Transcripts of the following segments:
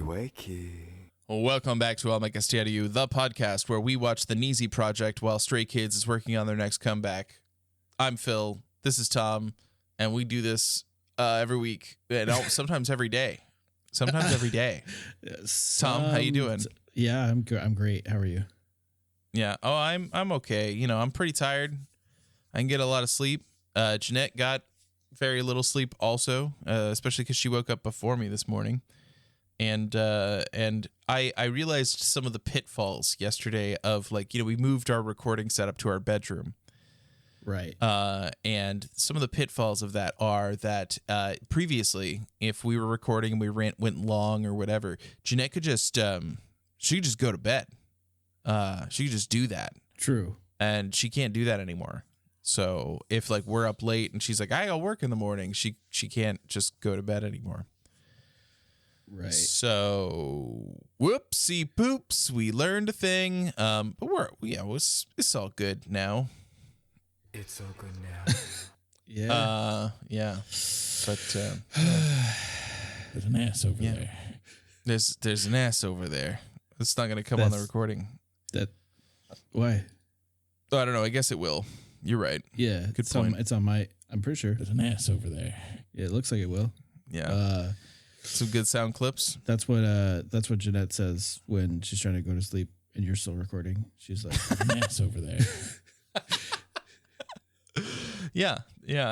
wakey. Welcome back to I'll Make a Stay Out of You, the podcast where we watch the Nizi Project while Stray Kids is working on their next comeback. I'm Phil. This is Tom, and we do this every week, and sometimes every day. Sometimes every day. Tom, how you doing? Yeah, I'm good. I'm great. How are you? Yeah. Oh, I'm okay. You know, I'm pretty tired. I can get a lot of sleep. Jeanette got very little sleep also, especially because she woke up before me this morning. And I realized some of the pitfalls yesterday of, like, you know, we moved our recording setup to our bedroom. Right. And some of the pitfalls of that are that previously, if we were recording and we went long or whatever, Jeanette could just she could just go to bed. She could just do that. True. And she can't do that anymore. So if, like, we're up late and she's like, I gotta work in the morning, she can't just go to bed anymore. Right. So whoopsie poops, we learned a thing. But it's all good now. It's all good now. Yeah. But there's an ass over there. There's an ass over there. It's not gonna come on the recording. Why? Oh, I don't know. I guess it will. You're right. Yeah. Good point. It's on my. I'm pretty sure There's an ass over there. Yeah, it looks like it will. Yeah. Some good sound clips. That's what Jeanette says when she's trying to go to sleep and you're still recording. She's like, There's an ass over there. Yeah.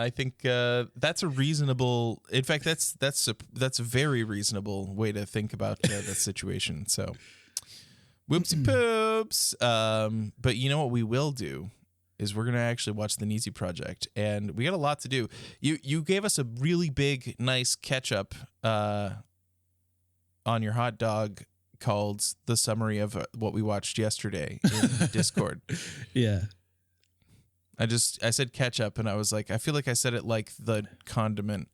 I think that's a reasonable. In fact, that's a very reasonable way to think about that situation. So, whoopsie poops. But you know what we will do is we're gonna actually watch the Nizi Project, and we got a lot to do. You gave us a really big, nice catch up on your hot dog called the summary of what we watched yesterday in Discord. yeah. I said ketchup, and I was like, I feel like I said it like the condiment.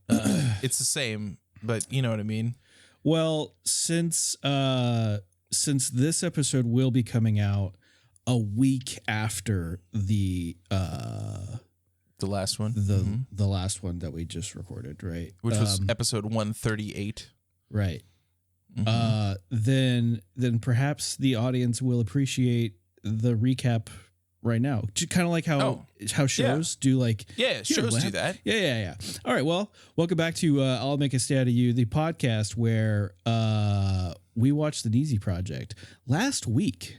It's the same, but you know what I mean. Well, since this episode will be coming out a week after the last one, the last one that we just recorded, right? Which was episode 138, right? Then perhaps the audience will appreciate the recap right now, kind of like how shows do, like shows do that. Yeah. All right, well, welcome back to I'll Make a Stay Out of You, the podcast where we watched the Nizi Project last week.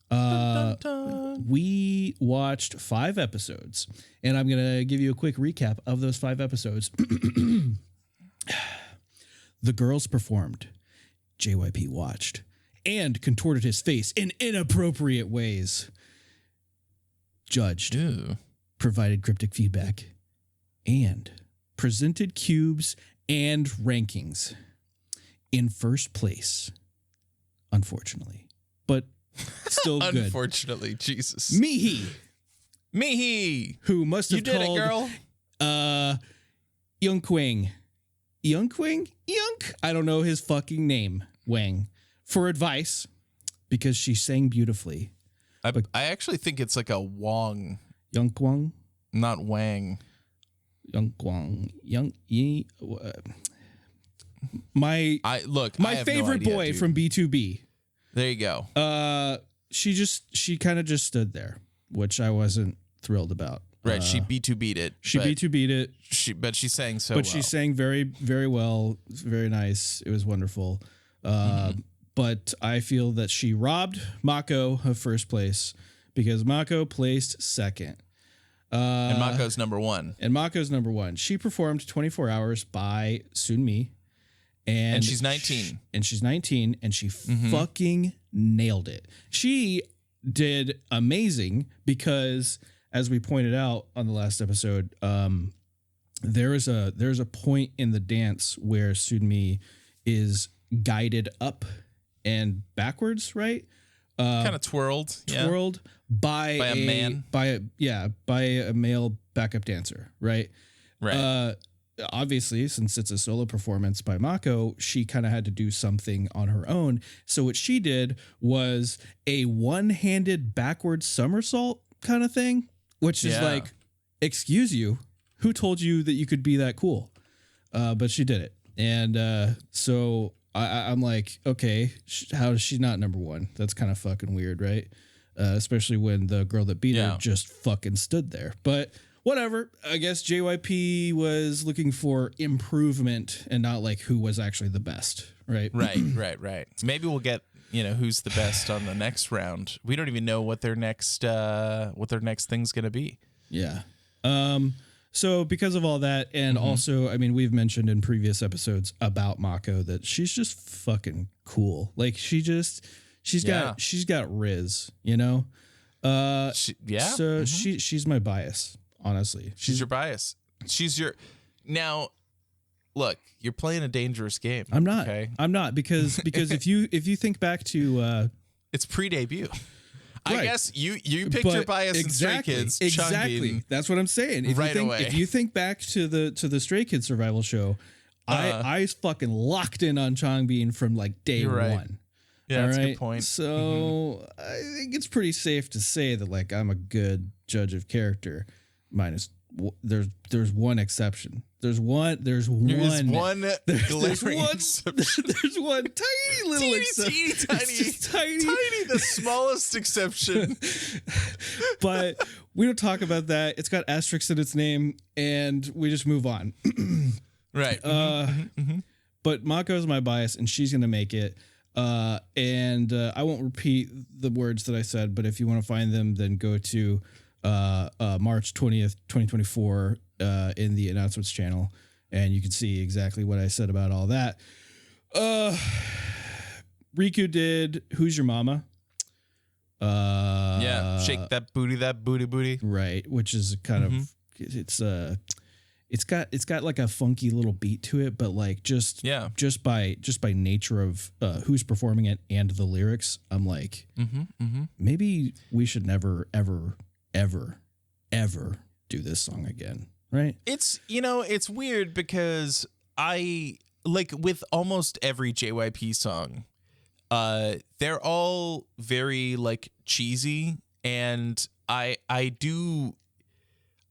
Dun, dun, dun. We watched 5 episodes, and I'm gonna give you a quick recap of those 5 episodes. The girls performed, JYP watched, and contorted his face in inappropriate ways. Judged, provided cryptic feedback, and presented cubes and rankings. In first place, unfortunately, but still good. Unfortunately, Jesus. Mihi, who must have did called it, girl. Yunkwing, I don't know his fucking name, Wang, for advice because she sang beautifully. I actually think it's like a Wong, Yunkwang, not Wang. Yunkwang, my favorite boy from B2B. There you go. She kind of just stood there, which I wasn't thrilled about. Right, she B2B'd it. She B2B'd it. But she sang so But well. she sang very, very well. Very nice. It was wonderful. But I feel that she robbed Mako of first place because Mako placed second. And Mako's number 1. She performed 24 Hours by Sunmi. And she's 19. And she fucking nailed it. She did amazing because, as we pointed out on the last episode, there's a point in the dance where Sunmi is guided up and backwards, right? Kind of twirled by a man, by a male backup dancer, right? Obviously, since it's a solo performance by Mako, she kind of had to do something on her own. So what she did was a one-handed backward somersault kind of thing, which is like, excuse you, who told you that you could be that cool? But she did it. And so I'm like, okay, how is she not number one? That's kind of fucking weird, right? Especially when the girl that beat her just fucking stood there. But whatever. I guess JYP was looking for improvement and not like who was actually the best, right? Right. Maybe we'll get, who's the best on the next round. We don't even know what their next thing's gonna be. Yeah. So because of all that, and also, I mean, we've mentioned in previous episodes about Mako that she's just fucking cool. Like she's got Riz, So she's my bias, honestly. She's your bias. Now. Look, you're playing a dangerous game. I'm not. Okay? I'm not because if you think back to it's pre-debut. Right. I guess you picked your bias in Stray Kids. Exactly. That's what I'm saying. Away. If you think back to the Stray Kids survival show, I fucking locked in on Changbin from like day one. Yeah, that's a good point. So I think it's pretty safe to say that like I'm a good judge of character, minus there's one exception. There's one glaring exception. There's one tiny little exception. Tiny, the smallest exception. But we don't talk about that. It's got asterisks in its name, and we just move on. Right. But Mako is my bias, and she's gonna make it. And I won't repeat the words that I said, but if you want to find them, then go to March 20th, 2024 in the announcements channel, and you can see exactly what I said about all that. Riku did Who's Your Mama? Shake that booty. Right, which is kind of it's got like a funky little beat to it, but like just by nature of who's performing it and the lyrics, I'm like, maybe we should never ever do this song again, right? It's it's weird because I like with almost every JYP song, they're all very like cheesy, and I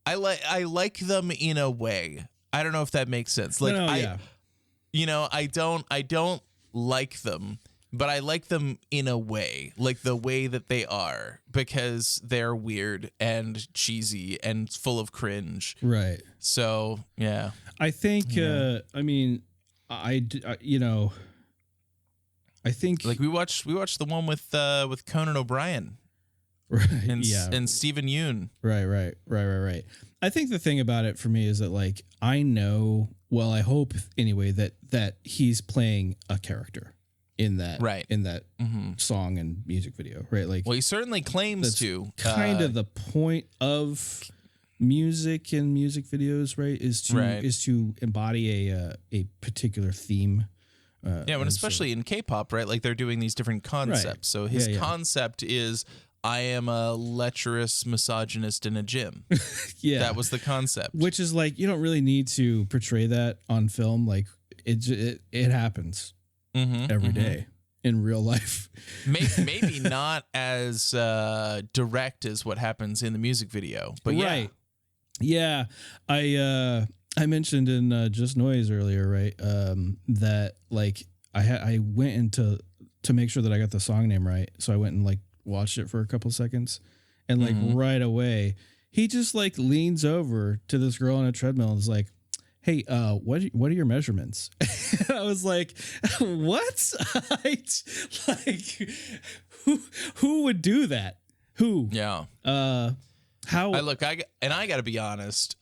like them in a way. I don't know if that makes sense. Like I don't like them, but I like them in a way, like the way that they are, because they're weird and cheesy and full of cringe. Right. So, yeah. I think, I mean, I think like we watched the one with Conan O'Brien. Right. And Stephen Yoon. Right. I think the thing about it for me is that like, I know, well, I hope anyway, that he's playing a character in that song and music video, right? Like, well, he certainly claims to. Kind of the point of music and music videos, right? Is to embody a particular theme. Especially in K-pop, right? Like they're doing these different concepts. Right. So his concept is, I am a lecherous misogynist in a gym. That was the concept. Which is like, you don't really need to portray that on film. Like it happens. Every day in real life. Maybe not as direct as what happens in the music video, but right. Yeah. I mentioned in Just Noise earlier, right? That like I went into to make sure that I got the song name right. So I went and like watched it for a couple seconds, and like right away he just like leans over to this girl on a treadmill and is like, hey, what are your measurements? I was like, what? Like, who would do that? Who? Yeah. How? I got to be honest.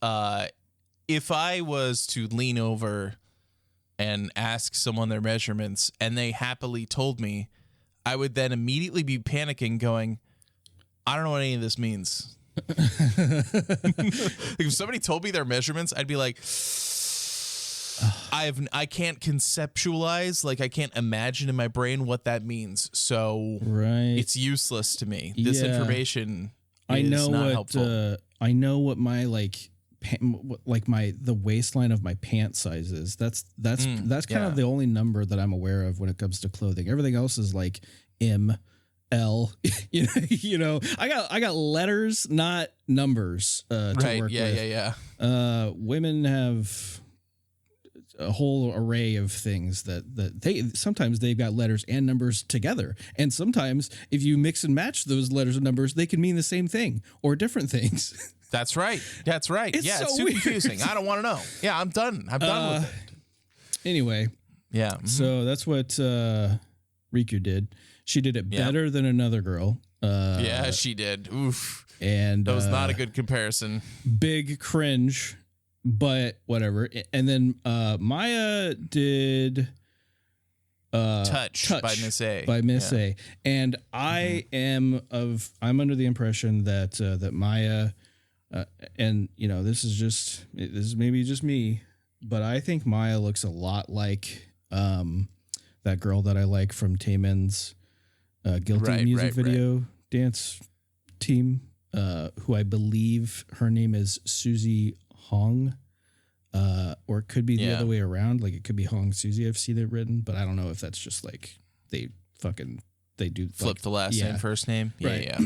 If I was to lean over and ask someone their measurements and they happily told me, I would then immediately be panicking, going, I don't know what any of this means. If somebody told me their measurements, I'd be like, I can't conceptualize, like I can't imagine in my brain what that means. So it's useless to me. This information is not helpful. I know what my the waistline of my pant size is. That's kind of the only number that I'm aware of when it comes to clothing. Everything else is like M, L. you know. I got letters, not numbers to work with. Yeah. Women have a whole array of things that they sometimes they've got letters and numbers together, and sometimes if you mix and match those letters and numbers, they can mean the same thing or different things. That's right. That's right. It's so it's too weird. confusing. I don't want to know. Yeah, I'm done. I'm done with it. Anyway, Yeah. so that's what Riku did. She did it better than another girl. Yeah, she did. Oof. And That was not a good comparison. big cringe, but whatever. And then Maya did Touch by Miss A. By Miss Yeah. A. And I'm under the impression that that Maya and this is maybe just me, but I think Maya looks a lot like that girl that I like from Taemin's Guilty music video dance team, who I believe her name is Susie Hong, or it could be the other way around. Like it could be Hong Susie. I've seen it written, but I don't know if that's just like they do Flip the last name, first name. Right. Yeah.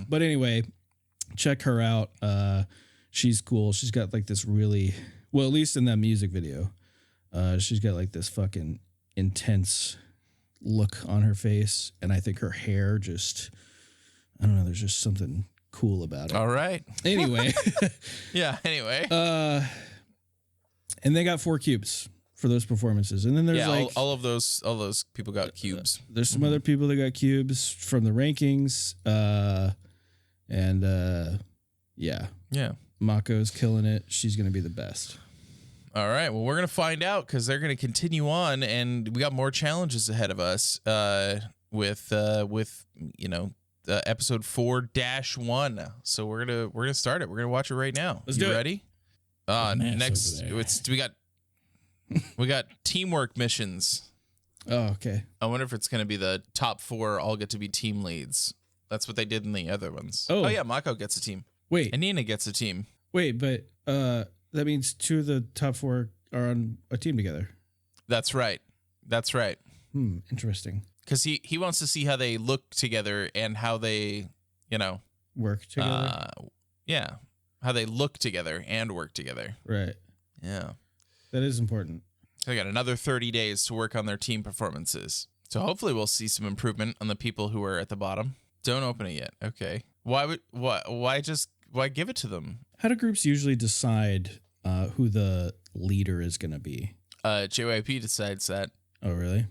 But anyway, check her out. She's cool. She's got like this really, well, at least in that music video, she's got like this fucking intense look on her face. And I think her hair just, I don't know, there's just something cool about it. All right. Anyway. Yeah. Anyway. And they got 4 cubes for those performances. And then there's like all of those people got cubes. there's some other people that got cubes from the rankings. Yeah. Mako's killing it. She's going to be the best. All right. Well, we're going to find out because they're going to continue on, and we got more challenges ahead of us with episode 4-1. So we're gonna start it. We're gonna watch it right now. Let's do it. Ready? Next, we got teamwork missions. Oh, okay. I wonder if it's gonna be the top 4 all get to be team leads. That's what they did in the other ones. Oh. Yeah, Mako gets a team, Wait, and Nina gets a team. but that means 2 of the top 4 are on a team together. That's right. Interesting. Because he wants to see how they look together and how they, Work together. how they look together and work together. Right. Yeah. That is important. They got another 30 days to work on their team performances. So hopefully we'll see some improvement on the people who are at the bottom. Don't open it yet. Okay. Why give it to them? How do groups usually decide who the leader is going to be? JYP decides that. Oh, really?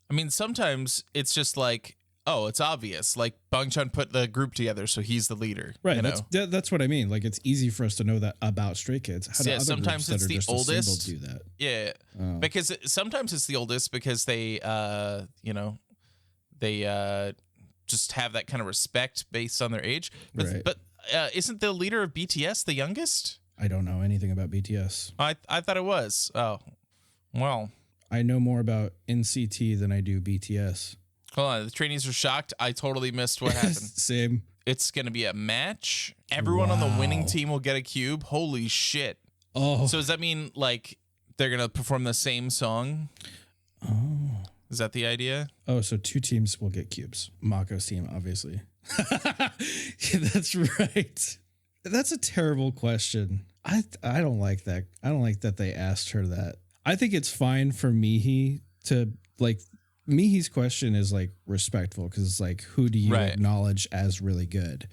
I mean, sometimes it's just like, oh, it's obvious. Like Bangchan put the group together, so he's the leader. Right. You know? That's what I mean. Like, it's easy for us to know that about Stray Kids. How do other sometimes groups that it's are the just oldest. assembled do that? Yeah. Because sometimes it's the oldest because they, just have that kind of respect based on their age. But, Right. but isn't the leader of BTS the youngest? I don't know anything about BTS. I thought it was. Oh, well. I know more about NCT than I do BTS. Hold on. The trainees are shocked. I totally missed what happened. Same. It's going to be a match. Everyone on the winning team will get a cube. Holy shit. Oh. So does that mean like they're going to perform the same song? Oh. Is that the idea? Oh, so 2 teams will get cubes. Mako's team, obviously. Yeah, that's right. That's a terrible question. I don't like that. I don't like that they asked her that. I think it's fine for Mihi to like. Mihi's question is like respectful because it's like, who do you acknowledge as really good?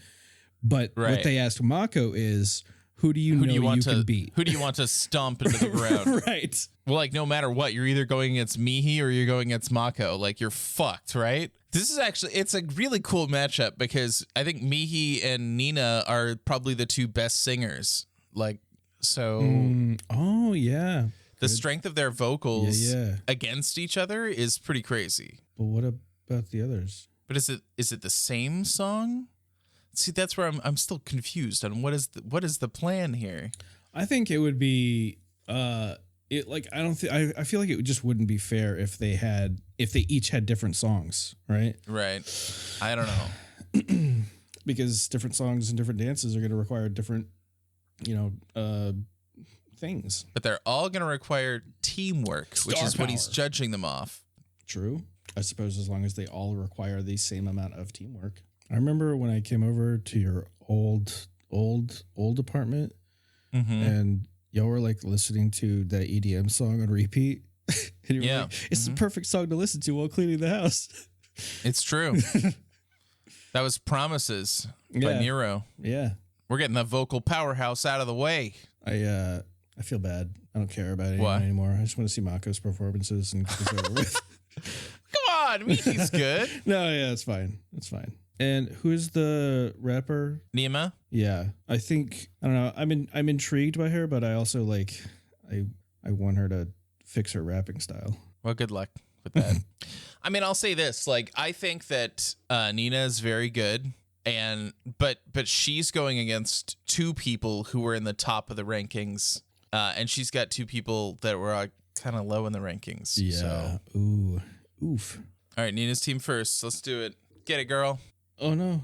But what they asked Mako is, who do you know you can beat? Who do you want to stomp into the ground? Right. Well, like no matter what, you're either going against Mihi or you're going against Mako. Like you're fucked, right? This is actually, it's a really cool matchup because I think Mihi and Nina are probably the 2 best singers. Like, so. Oh, yeah. The strength of their vocals Yeah. against each other is pretty crazy. But what about the others? But is it the same song? See, that's where I'm still confused on what is the plan here. I think it would be I feel like it just wouldn't be fair if they each had different songs, right? Right. I don't know. Because different songs and different dances are going to require different, things. But they're all going to require teamwork, which is what he's judging them off. True. I suppose as long as they all require the same amount of teamwork. I remember when I came over to your old apartment and y'all were like listening to that EDM song on repeat. And you were Yeah. like, it's the perfect song to listen to while cleaning the house. It's true. That was Promises by Yeah. Nero. Yeah. We're getting the vocal powerhouse out of the way. I feel bad. I don't care about it Why? anymore. I just want to see Mako's performances and get this over with. Come on, Miki's good. No, yeah, it's fine. It's fine. And who's the rapper? Nima? Yeah, I think I don't know. I'm intrigued by her, but I also like I want her to fix her rapping style. Well, good luck with that. I mean, I'll say this. Like, I think that Nina is very good. But she's going against two people who were in the top of the rankings. And she's got two people that were kind of low in the rankings. Yeah. So. Ooh. Oof. All right, Nina's team first. Let's do it. Get it, girl. Oh no.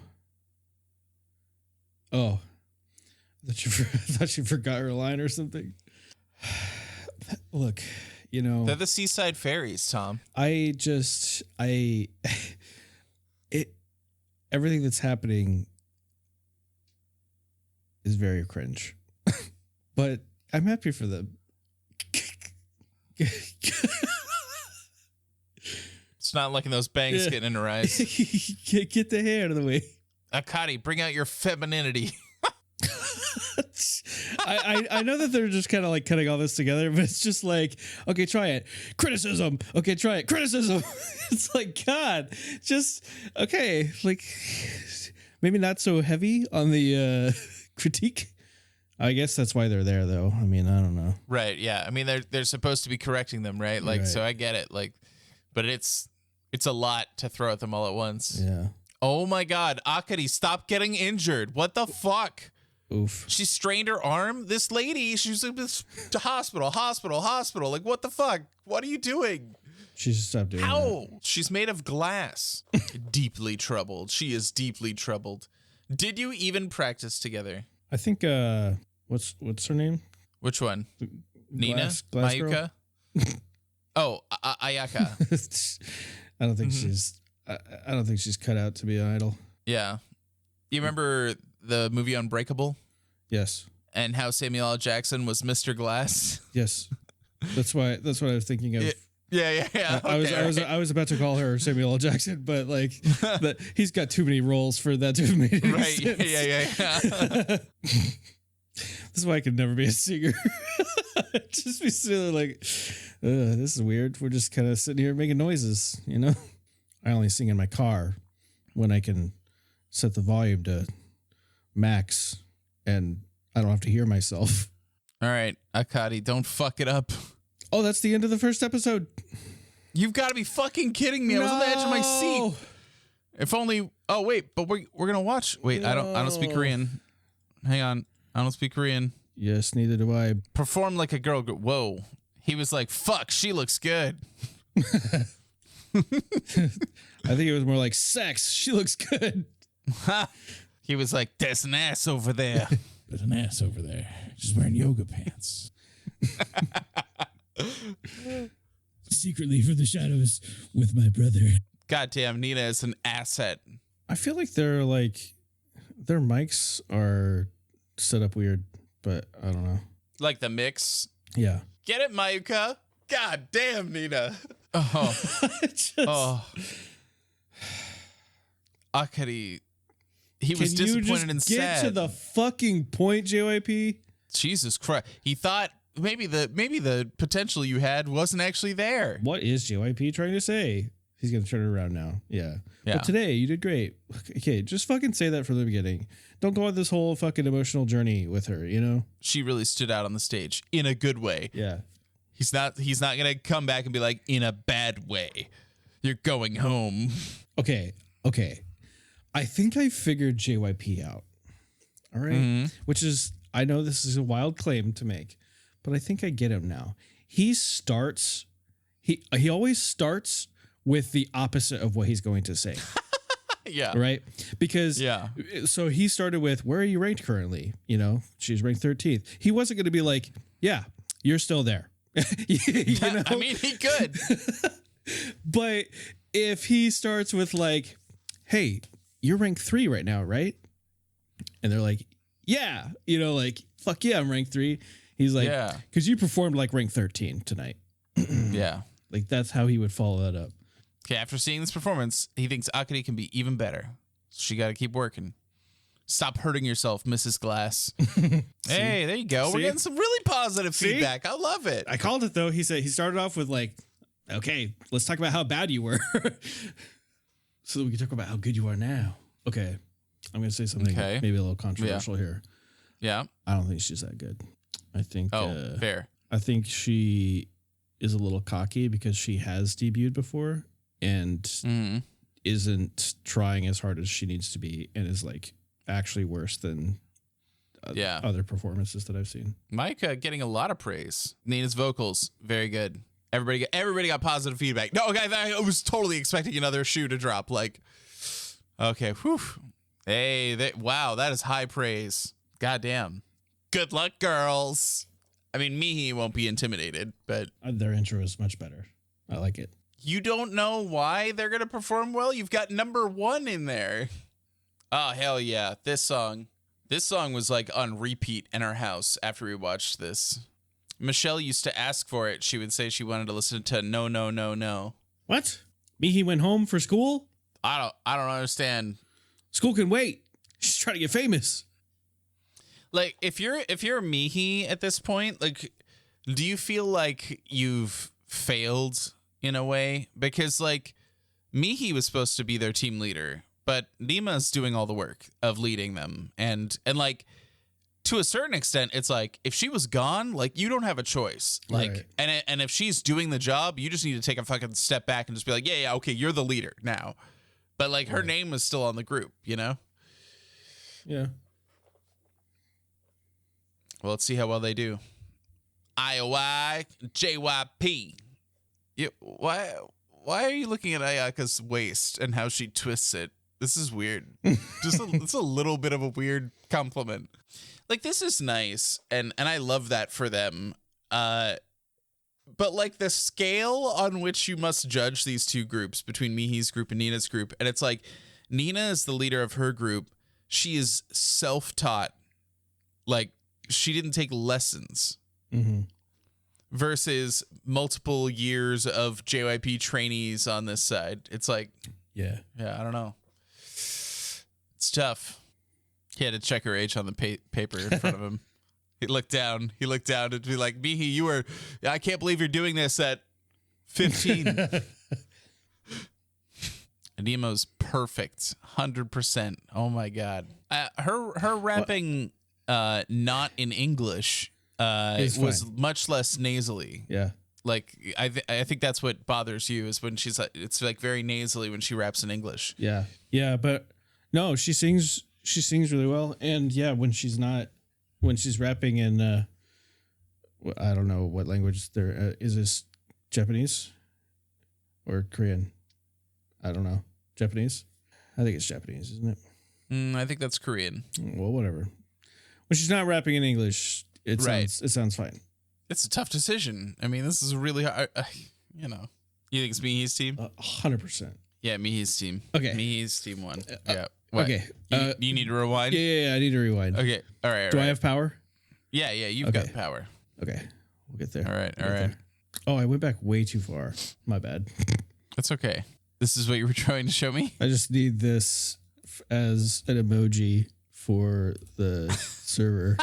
Oh. I thought you forgot her line or something. Look, you know. They're the Seaside Fairies, Tom. Everything that's happening is very cringe. But I'm happy for them. It's not looking those bangs getting in her eyes. Get the hair out of the way. Akari, bring out your femininity. I know that they're just kind of like cutting all this together, but it's just like, okay, try it. Criticism. Okay, try it. Criticism. It's like, God, just, okay. Like, maybe not so heavy on the critique. I guess that's why they're there, though. I mean, I don't know. Right, yeah. I mean, they're supposed to be correcting them, right? Like, Right. So I get it. Like, but it's a lot to throw at them all at once. Yeah. Oh my God, Akari, stop getting injured. What the fuck? Oof. She strained her arm. This lady, she's in this hospital. Like, what the fuck? What are you doing? She should stop doing that. Ow! She's made of glass. Deeply troubled. She is deeply troubled. Did you even practice together? I think, what's her name? Which one? Nina? Glass girl? Mayuka? Oh, Ayaka. I don't think I don't think she's cut out to be an idol. Yeah. You remember the movie Unbreakable? Yes. And how Samuel L. Jackson was Mr. Glass? Yes. That's what I was thinking of. Yeah. I was about to call her Samuel L. Jackson, but like, but he's got too many roles for that to have made any Right. sense. Yeah. This is why I could never be a singer. Just be sitting there like, this is weird. We're just kind of sitting here making noises, you know? I only sing in my car when I can set the volume to max and I don't have to hear myself. All right, Akari, don't fuck it up. Oh, that's the end of the first episode. You've got to be fucking kidding me. I was on the edge of my seat. If only. Oh wait, but we're gonna watch. Wait, I don't speak Korean. Hang on, I don't speak Korean. Yes, neither do I. Perform like a girl. Whoa. He was like, "Fuck, she looks good." I think it was more like sex. She looks good. He was like, "There's an ass over there." There's an ass over there. She's wearing yoga pants. Secretly from the shadows with my brother. Goddamn, Nina is an asset. I feel like their mics are set up weird, but I don't know. Like the mix. Yeah. Get it, Mayuka? God damn, Nina. Oh. Oh. Akari. He was disappointed and sad. Get to the fucking point, JYP. Jesus Christ. He thought maybe the potential you had wasn't actually there. What is JYP trying to say? He's going to turn it around now. Yeah. But today, you did great. Okay, just fucking say that from the beginning. Don't go on this whole fucking emotional journey with her, you know? She really stood out on the stage in a good way. Yeah. He's not going to come back and be like, in a bad way. You're going home. Okay. I think I figured JYP out. All right. Mm-hmm. Which is, I know this is a wild claim to make, but I think I get him now. He always starts with the opposite of what he's going to say. Yeah. Right? Because so he started with, where are you ranked currently? You know, she's ranked 13th. He wasn't going to be like, yeah, you're still there. You know? I mean, he could. But if he starts with like, hey, you're ranked 3 right now, right? And they're like, yeah, you know, like, fuck yeah, I'm ranked 3. He's like, Yeah. because you performed like rank 13 tonight. Yeah. Like that's how he would follow that up. Okay, after seeing this performance, he thinks Akane can be even better. So she got to keep working. Stop hurting yourself, Mrs. Glass. Hey, there you go. See? We're getting some really positive See? feedback. I love it. I called it though. He said he started off with like, okay, let's talk about how bad you were, so that we can talk about how good you are now. Okay, I'm gonna say something maybe a little controversial here. Yeah. I don't think she's that good. I think. Fair. I think she is a little cocky because she has debuted before and isn't trying as hard as she needs to be, and is like actually worse than other performances that I've seen. Mike getting a lot of praise. Nina's vocals, very good. Everybody got positive feedback. No, okay, I was totally expecting another shoe to drop. Like, okay, whew. Hey, wow, that is high praise. Goddamn. Good luck, girls. I mean, Mihi won't be intimidated, but Their intro is much better. I like it. you don't know why they're going to perform well? You've got number 1 in there. Oh, hell yeah. This song was like on repeat in our house after we watched this. Michelle used to ask for it. She would say she wanted to listen to No, No, No, No. What? Mihi went home for school? I don't understand. School can wait. She's trying to get famous. Like, if you're Mihi at this point, like, do you feel like you've failed in a way? Because like Mihi was supposed to be their team leader, but Nima's doing all the work of leading them. And like, to a certain extent, it's like, if she was gone, like, you don't have a choice. Like, Right. and if she's doing the job, you just need to take a fucking step back and just be like, yeah, okay, you're the leader now. But like, her name was still on the group, you know? Yeah. Well, let's see how well they do. IOI, JYP. Why are you looking at Ayaka's waist and how she twists it? This is weird. It's a little bit of a weird compliment. Like, this is nice, and I love that for them. But like, the scale on which you must judge these two groups between Mihi's group and Nina's group, and it's like, Nina is the leader of her group. She is self-taught. Like, she didn't take lessons. Mm-hmm. Versus multiple years of JYP trainees on this side. It's like, Yeah. I don't know. It's tough. He had to check her age on the paper in front of him. He looked down and be like, Mihi, I can't believe you're doing this at 15. Anemo's perfect. 100%. Oh my God. Her rapping not in English was much less nasally. Yeah. Like, I think that's what bothers you, is when she's like, it's like very nasally when she raps in English. Yeah. Yeah. But no, she sings really well. And yeah, when she's rapping in, I don't know what language there is. This Japanese or Korean? I don't know. Japanese? I think it's Japanese, isn't it? I think that's Korean. Well, whatever. When she's not rapping in English, it sounds fine. It's a tough decision. I mean, this is really hard. You think it's Mihi's team? 100%. Yeah, Mihi's team. Okay. Mihi's team won. Yeah. What? Okay. You need to rewind? Yeah, I need to rewind. Okay. All right. Do I have power? Yeah, you've got power. Okay. We'll get there. All right. We'll get there. Oh, I went back way too far. My bad. That's okay. This is what you were trying to show me? I just need this as an emoji for the server.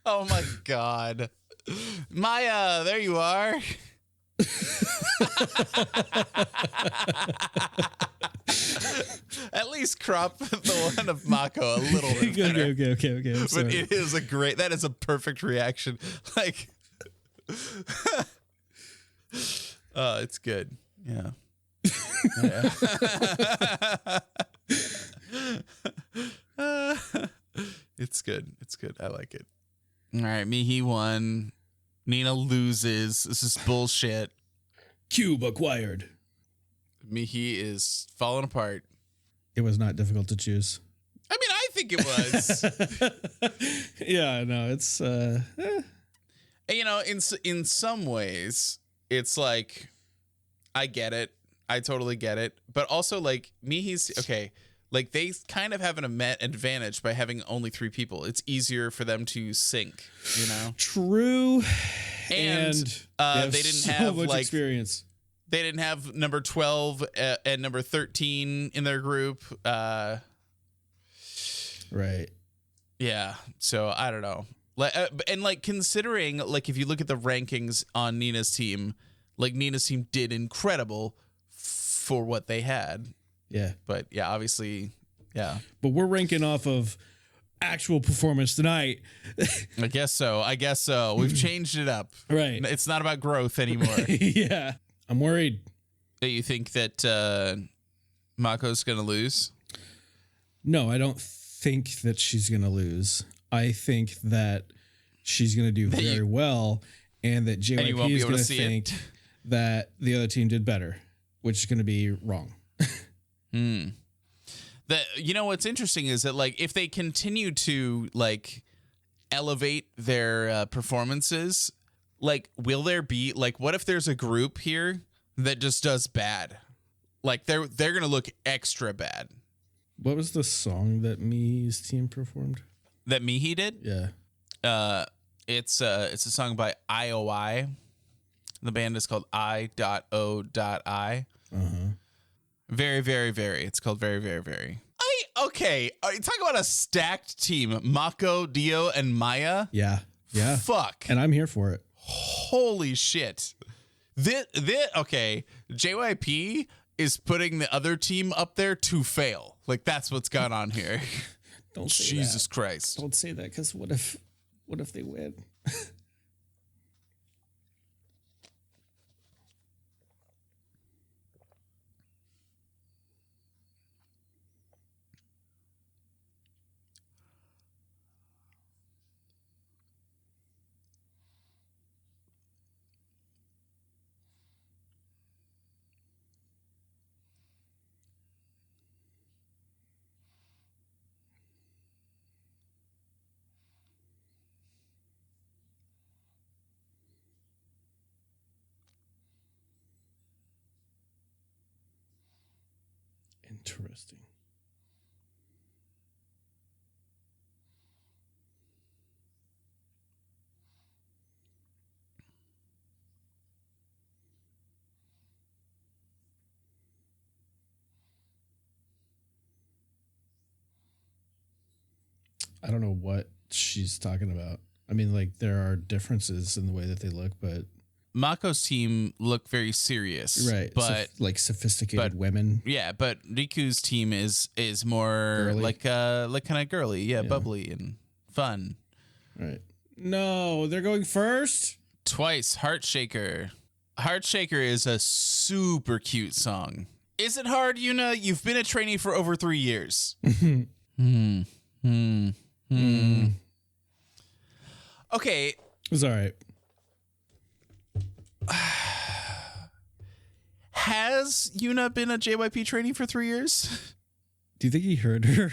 Oh my God. Maya, there you are. At least crop the one of Mako a little bit better. Okay. I'm sorry. But it is that is a perfect reaction. Like, it's good. Yeah. It's good. It's good. I like it. All right. Mihi won. Nina loses. This is bullshit. Cube acquired. Mihi is falling apart. It was not difficult to choose. I mean, I think it was. Yeah, no, it's in some ways, it's like, I get it. I totally get it. But also, like, Mihi's okay. Like they kind of have an advantage by having only 3 people. It's easier for them to sync, you know. True. And they didn't so have much like experience. They didn't have number 12 and number 13 in their group. Right. Yeah. So I don't know. And like considering like if you look at the rankings on Nina's team, like Nina's team did incredible for what they had. Yeah. But yeah, obviously, yeah. But we're ranking off of actual performance tonight. I guess so. We've changed it up. Right. It's not about growth anymore. Yeah. I'm worried. Do you think that Mako's going to lose? No, I don't think that she's going to lose. I think that she's going to do very well, and that you JYP won't be is able going to to see think it. that the other team did better, which is going to be wrong. What's interesting is that like if they continue to like elevate their performances, like will there be like what if there's a group here that just does bad? Like they're gonna look extra bad. What was the song that Mi's team performed? That Mihi did? Yeah. It's a song by IOI. The band is called I.O.I. Uh-huh. Very, very, very. It's called Very, Very, Very. Okay. Talk about a stacked team. Mako, Dio, and Maya. Yeah. Yeah. Fuck. And I'm here for it. Holy shit. Okay. JYP is putting the other team up there to fail. Like that's what's gone on here. Don't say Jesus that. Christ. Don't say that, because what if they win? Interesting. I don't know what she's talking about. I mean, like, there are differences in the way that they look, but Mako's team look very serious. right. But like sophisticated women. yeah, but Riku's team is more Girly? like kind of girly, yeah, bubbly and fun. Right. No, they're going first. Twice, Heart Shaker. Heart Shaker is a super cute song. Is it hard, Yuna? You've been a trainee for over 3 years. Okay. It was all right. Has Yuna been a JYP trainee for 3 years? Do you think he heard her?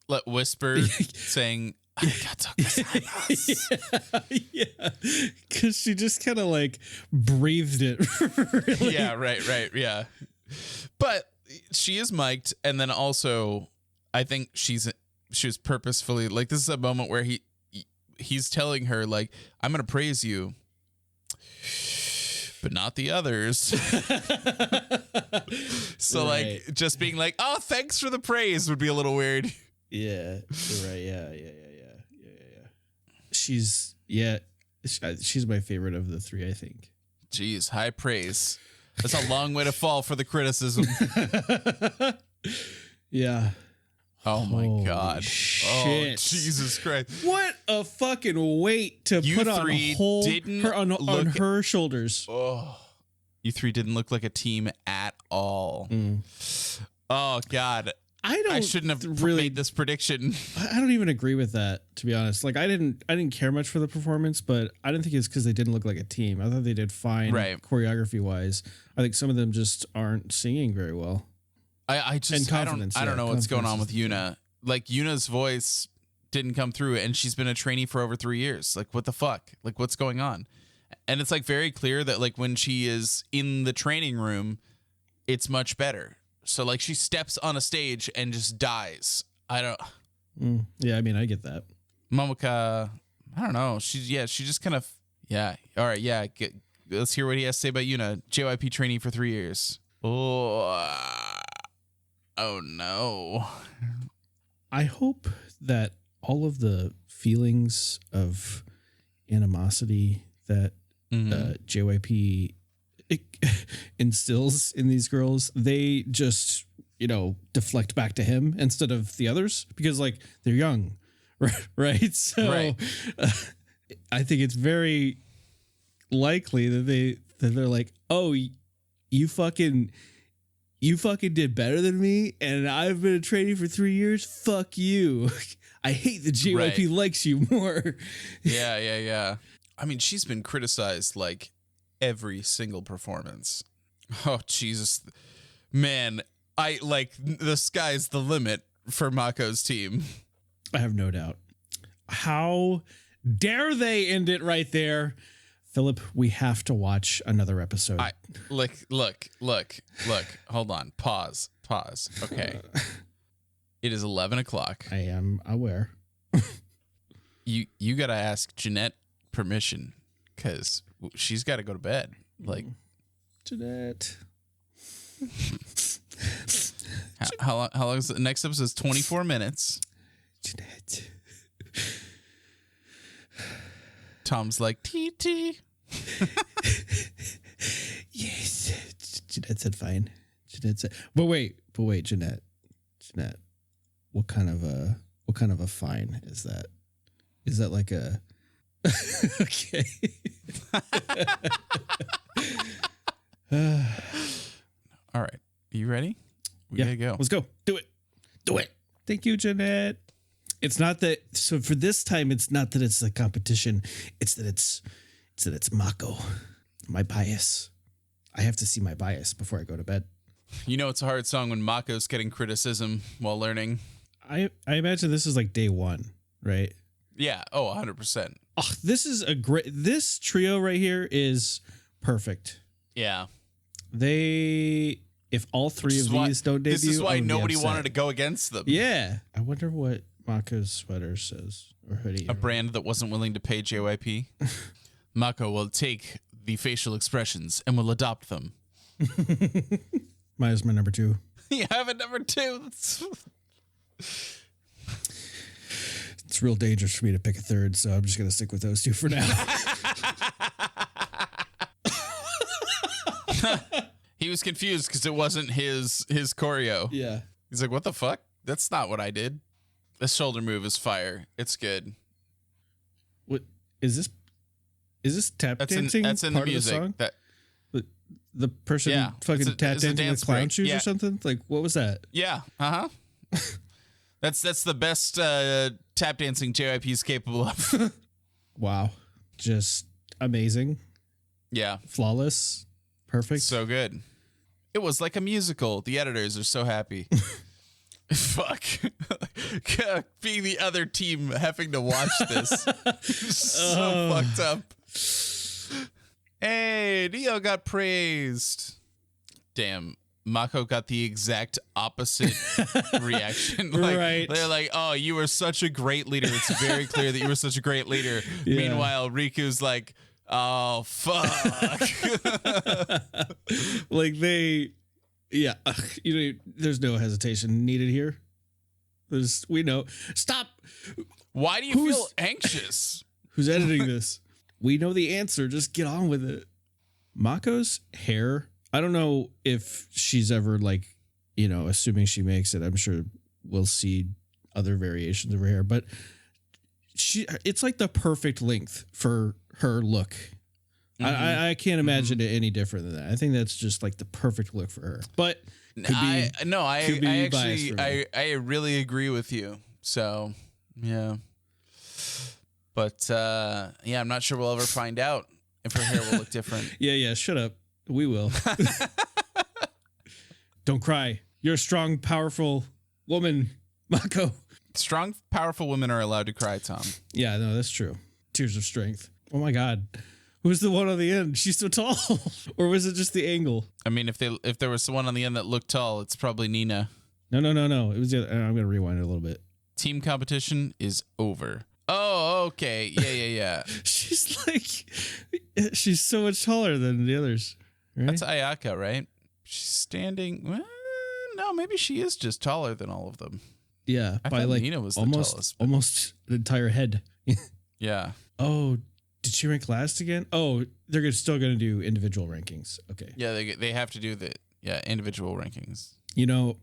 Let whisper saying, "Arigato gozaimasu." Yeah, because she just kind of like breathed it. Really. Yeah, right, yeah. But she is mic'd, and then also, I think she was purposefully like this is a moment where he's telling her like, "I'm gonna praise you, but not the others." So Right. like, just being like, "Oh, thanks for the praise" would be a little weird. Yeah, you're right. Yeah. She's my favorite of the 3, I think. Jeez, high praise. That's a long way to fall for the criticism. Yeah. Oh my Holy God. Oh, shit. Jesus Christ. What a fucking weight to You put on three a whole didn't on look- her shoulders. Oh, you 3 didn't look like a team at all. Oh God. I shouldn't have really made this prediction. I don't even agree with that, to be honest. Like I didn't care much for the performance, but I didn't think it's because they didn't look like a team. I thought they did fine, Right. choreography wise. I think some of them just aren't singing very well. I just And confidence, I don't yeah, know what's going on with confidence is- Yuna. Like Yuna's voice didn't come through, and she's been a trainee for over 3 years. Like what the fuck? Like what's going on? And it's like very clear that like when she is in the training room, it's much better. So like she steps on a stage and just dies. I don't. Yeah, I mean, I get that. Momoka, I don't know. She just kind of, yeah. All right, yeah. Let's hear what he has to say about Yuna. JYP trainee for 3 years. Oh no. I hope that all of the feelings of animosity that JYP instills in these girls, they just, deflect back to him instead of the others, because like they're young, right? So Right. I think it's very likely that they're like, oh, you fucking did better than me, and I've been a trainee for 3 years. Fuck you. I hate that JYP likes you more. Yeah. I mean, she's been criticized like every single performance. Oh, Jesus. Man, I like the sky's the limit for Mako's team. I have no doubt. How dare they end it right there? Philip, we have to watch another episode. Look. Hold on. Pause. Okay. It is 11 o'clock. I am aware. You got to ask Jeanette permission because she's got to go to bed. Like, Jeanette. how long is the next episode? Is 24 minutes. Jeanette. Tom's like, TT. Yes. Jeanette said fine. Jeanette said, but wait, Jeanette, what kind of a fine is that? Is that like a, okay. All right. Are you ready? We gotta go. Let's go. Do it. Thank you, Jeanette. It's not that. So for this time, it's not that it's a competition. It's that it's Mako. My bias. I have to see my bias before I go to bed. It's a hard song when Mako's getting criticism while learning. I imagine this is like day one, right? Yeah. Oh, 100%. Oh, this trio right here is perfect. Yeah. If all three of these don't debut, this is why I would be nobody upset. wanted to go against them. Yeah. I wonder what Mako's sweater says, or hoodie. A brand that wasn't willing to pay JYP. Mako will take the facial expressions and will adopt them. Mine is my number 2. You have a number 2. It's real dangerous for me to pick a third, so I'm just going to stick with those 2 for now. He was confused because it wasn't his choreo. Yeah. He's like, what the fuck? That's not what I did. The shoulder move is fire. It's good. What is this? Is this tap dancing? That's in the part music. of the song? The person fucking It's a tap dancing dance with clown break. shoes Yeah. or something? Like, what was that? Yeah. That's the best tap dancing JYP is capable of. Wow. Just amazing. Yeah. Flawless. Perfect. So good. It was like a musical. The editors are so happy. Fuck. Being the other team having to watch this. So fucked up. Hey, Neo got praised. Damn. Mako got the exact opposite reaction. Right. They're like, oh, you were such a great leader. It's very clear that you were such a great leader. Yeah. Meanwhile, Riku's like, oh, fuck. Like there's no hesitation needed here. We know. Stop. Why do you feel anxious? Who's editing this? We know the answer. Just get on with it. Mako's hair. I don't know if she's ever assuming she makes it. I'm sure we'll see other variations of her hair, but it's like the perfect length for her look. Mm-hmm. I can't imagine it any different than that. I think that's just like the perfect look for her. But I really agree with you. So yeah, but I'm not sure we'll ever find out if her hair will look different. Yeah. Shut up. We will. Don't cry. You're a strong, powerful woman, Mako. Strong, powerful women are allowed to cry, Tom. Yeah, no, that's true. Tears of strength. Oh my God. Who's the one on the end? She's so tall. Or was it just the angle? I mean, if there was someone on the end that looked tall, it's probably Nina. No. It was the other. I'm going to rewind it a little bit. Team competition is over. Oh, okay. Yeah. She's she's so much taller than the others. Right? That's Ayaka, right? She's standing. Well, no, maybe she is just taller than all of them. Yeah, I by thought like Nina was the almost tallest, but- almost an entire head. Yeah. Oh, did she rank last again? Oh, they're still going to do individual rankings. Okay. Yeah, they have to do the individual rankings. You know,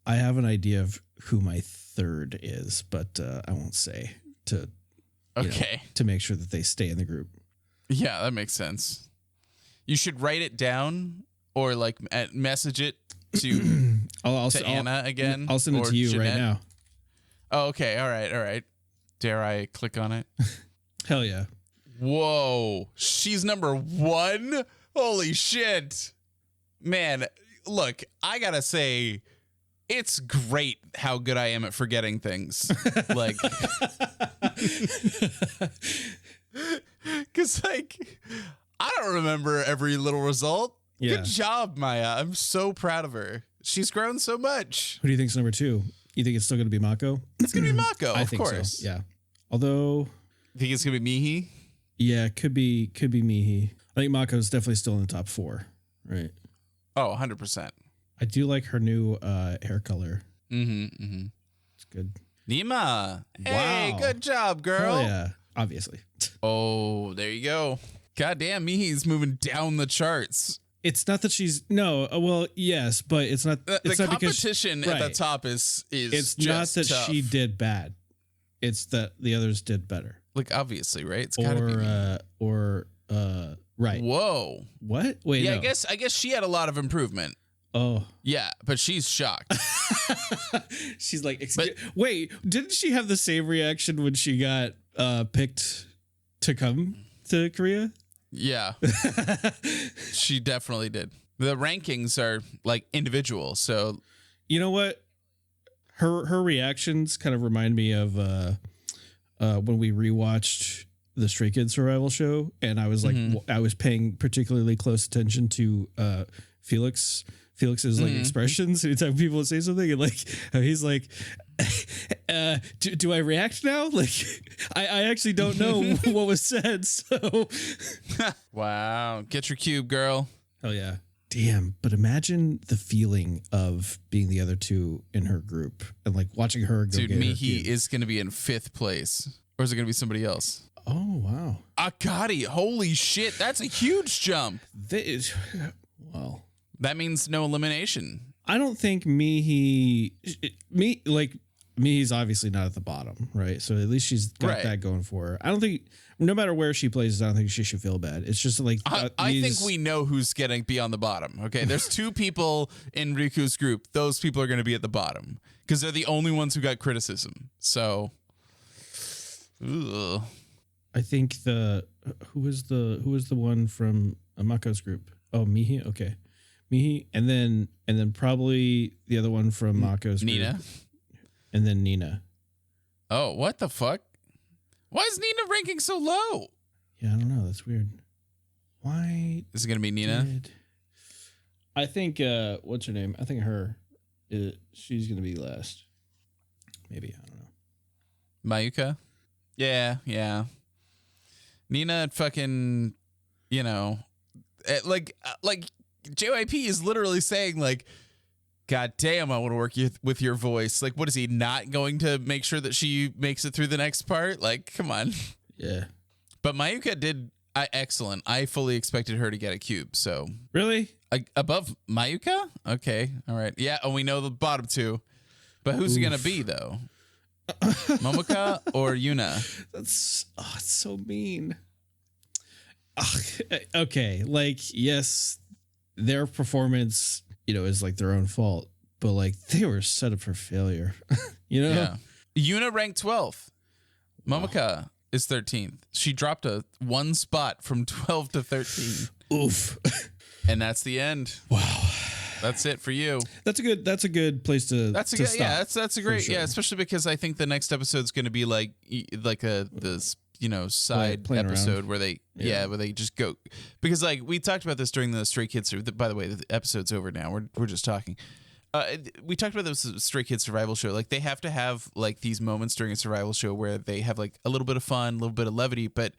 I have an idea of who my third is, but I won't say to Okay. to make sure that they stay in the group. Yeah, that makes sense. You should write it down or like message it to Anna again. I'll send it or to you Jeanette. right now. Oh, okay. All right. Dare I click on it? Hell yeah. Whoa. She's number 1? Holy shit. Man, look, I gotta say, it's great how good I am at forgetting things. Like, because, like, I don't remember every little result. Yeah. Good job, Maya. I'm so proud of her. She's grown so much. Who do you think's number 2? You think it's still going to be Mako? It's going to be Mako, I of think course. so. Yeah. Although, Think it's going to be Mihi? yeah, could be Mihi. I think Mako's definitely still in the top 4. Right. Oh, 100%. I do like her new hair color. Mm-hmm. It's good. Nima. Hey, Wow. good job, girl. Oh yeah, obviously. Oh, there you go. Goddamn, Mihi's moving down the charts. It's not that she's well, yes, but it's not. The It's not because competition at the right. top is it's just not that tough. she did bad. It's that the others did better. Like, obviously, right? It's gotta be me. Right. Whoa. What? Wait. Yeah, no. I guess she had a lot of improvement. Oh, Yeah, but she's shocked. she's like, wait, didn't she have the same reaction when she got picked to come to Korea? Yeah. She definitely did. The rankings are like individual, so You know what? Her reactions kind of remind me of when we rewatched the Stray Kids survival show, and I was like, I was paying particularly close attention to Felix's like expressions anytime people would say something, and like he's like, do I react now? Like, I actually don't know what was said. So, wow. Get your cube, girl. hell yeah. Damn, but imagine the feeling of being the other two in her group and like watching her go Dude, get her Mihi cube. is going to be in 5th place. Or is it going to be somebody else? Oh, wow. Akari, holy shit. That's a huge jump. Well, That means no elimination. I don't think Mihi's obviously not at the bottom, right? So at least she's got Right. that going for her. I don't think, no matter where she plays, I don't think she should feel bad. It's just like I think we know who's going to be on the bottom. Okay, there's 2 people in Riku's group. Those people are going to be at the bottom because they're the only ones who got criticism. So, ugh. I think who was the one from Mako's group? Oh, Mihi. Okay, Mihi, and then probably the other one from Mako's Nina. group, and then Nina. Oh, what the fuck? Why is Nina ranking so low? Yeah, I don't know. That's weird. Why Is it going to be Nina? I think what's her name? I think she's gonna be last. Maybe, I don't know. Mayuka? Yeah. Nina fucking, like JYP is literally saying like, God damn, I want to work with your voice. Like, what is he not going to make sure that she makes it through the next part? Like, come on. Yeah. But Mayuka did excellent. I fully expected her to get a cube. So Really? above Mayuka? Okay. All right. Yeah. And we know the bottom 2. But who's it going to be though? Momoka or Yuna? It's so mean. Ugh, okay, like yes, their performance, is like their own fault, but like they were set up for failure. Yeah. Yuna ranked 12th. Momoka is 13th. She dropped a 1 spot from 12 to 13. Oof. And that's the end. Wow. That's it for you. That's a good place to. That's a to good, stop, yeah. That's a great, sure. yeah. Especially because I think the next episode's going to be like the side playing episode around. where they Yeah. where they just go, because like we talked about this during the Stray Kids. By the way, the episode's over now. We're just talking. We talked about this Stray Kids survival show. Like they have to have like these moments during a survival show where they have like a little bit of fun, a little bit of levity, but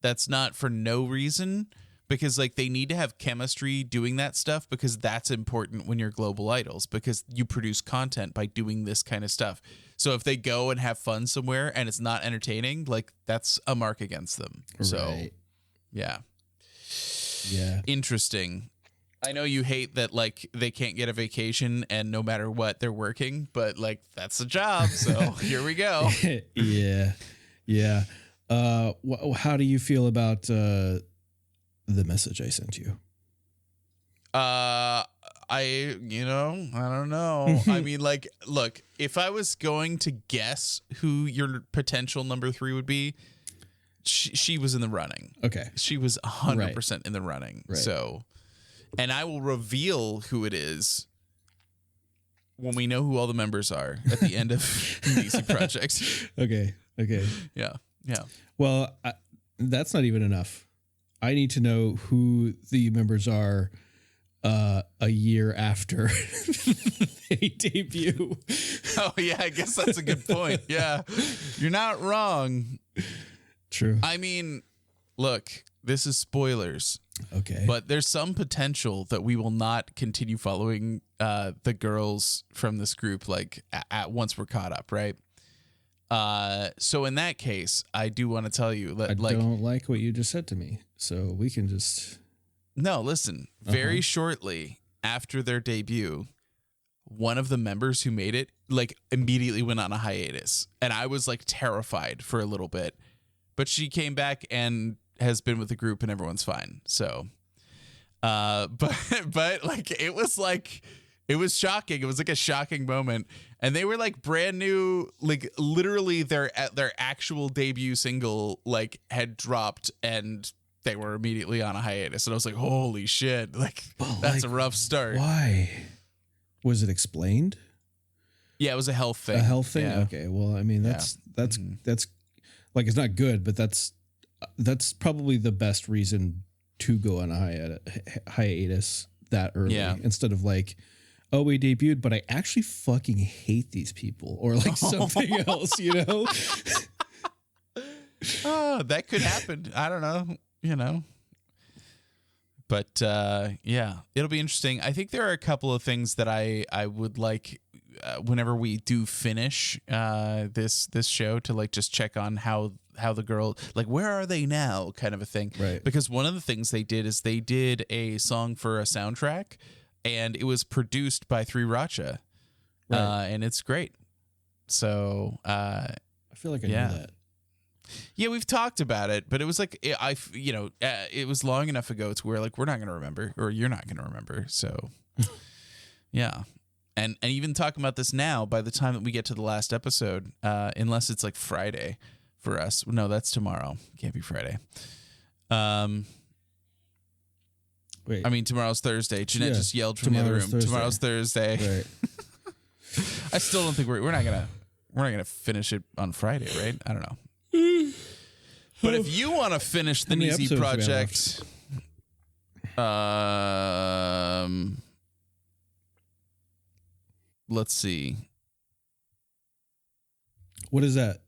that's not for no reason, because like they need to have chemistry doing that stuff, because that's important when you're global idols, because you produce content by doing this kind of stuff. So if they go and have fun somewhere and it's not entertaining, like that's a mark against them. So Right. yeah. Yeah. Interesting. I know you hate that like they can't get a vacation and no matter what they're working, but like that's a job. So here we go. Yeah. Yeah. How do you feel about the message I sent you? I don't know. I mean, like, look, if I was going to guess who your potential number 3 would be, she was in the running. Okay. She was 100% in the running. Right. So, and I will reveal who it is when we know who all the members are at the end of Nizi Project. Okay. Yeah. Yeah. Well, that's not even enough. I need to know who the members are a year after they debut. Oh, yeah. I guess that's a good point. Yeah. You're not wrong. True. I mean, look, this is spoilers. Okay. But there's some potential that we will not continue following the girls from this group like at once we're caught up, right? So in that case, I do want to tell you that I like don't like what you just said to me, so we can just no, listen. Very shortly after their debut, one of the members who made it like immediately went on a hiatus, and I was like terrified for a little bit, but she came back and has been with the group and everyone's fine. So, but like, it was shocking. It was like a shocking moment. And they were like brand new, like literally their actual debut single, like had dropped and they were immediately on a hiatus. And I was like, holy shit. Like that's a rough start. Why? Was it explained? Yeah, it was a health thing. A health thing? Yeah. Okay. Well, I mean, that's like, it's not good, but that's probably the best reason to go on a hiatus that early, Yeah. instead of like, oh, we debuted, but I actually fucking hate these people, or like something else, you know? Oh, that could happen. I don't know, But yeah, it'll be interesting. I think there are a couple of things that I would like whenever we do finish this show to like just check on how the girl, like, where are they now, kind of a thing. Right. Because one of the things they did is they did a song for a soundtrack, and it was produced by Three Racha, and it's great. So I feel like I yeah. knew that. Yeah, we've talked about it, but it was like it was long enough ago to where like we're not going to remember, or you're not going to remember. So yeah. And even talking about this now, by the time that we get to the last episode, unless it's like Friday for us. No, that's tomorrow. Can't be Friday. Wait. I mean, tomorrow's Thursday. Jeanette Yeah, just yelled from the other room. tomorrow's Thursday. Tomorrow's Thursday. Right. I still don't think we're not gonna finish it on Friday, right? I don't know. But if you want to finish the How many Nizi episodes do we have Project, let's see. What is that?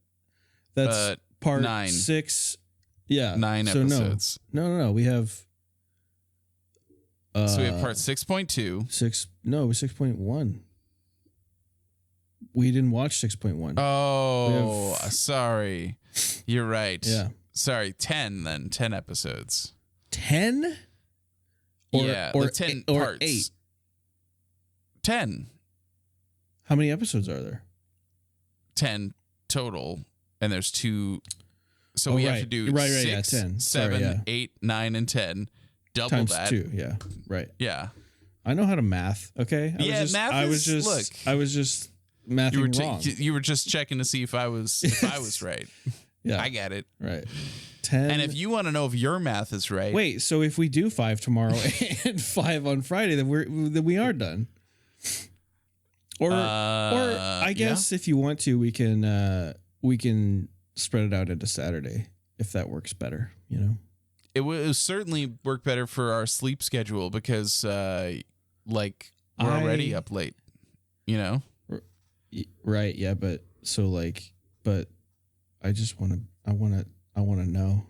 That's part 9. 6. Yeah. 9 so episodes. No. We have. So we have part 6.2. 6. No, 6.1. We didn't watch 6.1. Oh, sorry. You're right. Yeah. Sorry, 10 then. 10 episodes. 10? Yeah, or the 10 or parts. 8. 10. How many episodes are there? 10 total, and there's 2. So Oh, we have right. to do Right, 6, yeah, 10. 7, Sorry, yeah. 8, 9, and 10. Double Times that. 2. Yeah. Right. Yeah. I know how to math. Okay. Math I was is, just. look. I was just mathing wrong. You were just checking to see if I was right. Yeah. I get it. Right. 10. And if you want to know if your math is right, Wait. So if we do 5 tomorrow and 5 on Friday, then we are done. Or I guess if you want to, we can spread it out into Saturday. if that works better, you know. It would certainly work better for our sleep schedule because, like, we're already up late, you know? Right. Yeah. But I just want to know.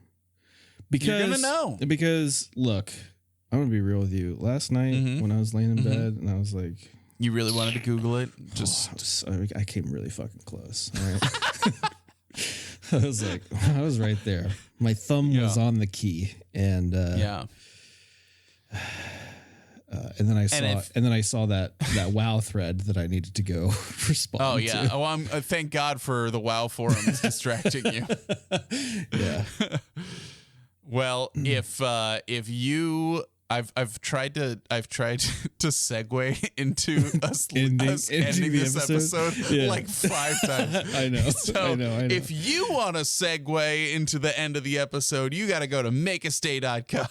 Because, You're gonna know. Because, look, I'm going to be real with you. Last night when I was laying in bed and I was like... You really wanted to Google it? I came really fucking close. All right? I was like, I was right there. My thumb was on the key, and and then I saw that WoW thread that I needed to go respond. Oh yeah. to. Oh, I'm thank God for the WoW forums distracting you. Yeah. Well, if you I've tried to segue into us ending this episode like 5 times. I know. So I know. if you want to segue into the end of the episode, you got to go to makeastay.com.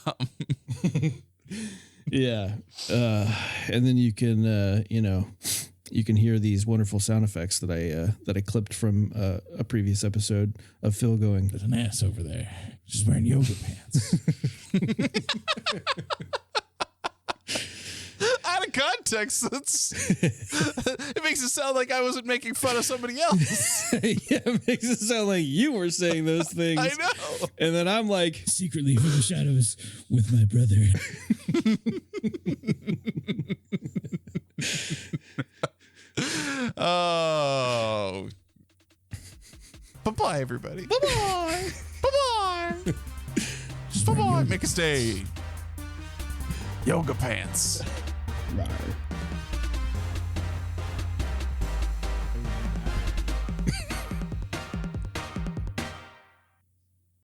Yeah. And then you can you can hear these wonderful sound effects that I clipped from a previous episode of Phil going, There's an ass over there. She's wearing yoga pants. Out of context, it makes it sound like I wasn't making fun of somebody else. yeah, it makes it sound like you were saying those things. I know. And then I'm like, Secretly from the shadows with my brother. Oh. Bye-bye, everybody. Bye-bye. Bye-bye. Bye-bye. Make a stay. Yoga pants. Rawr.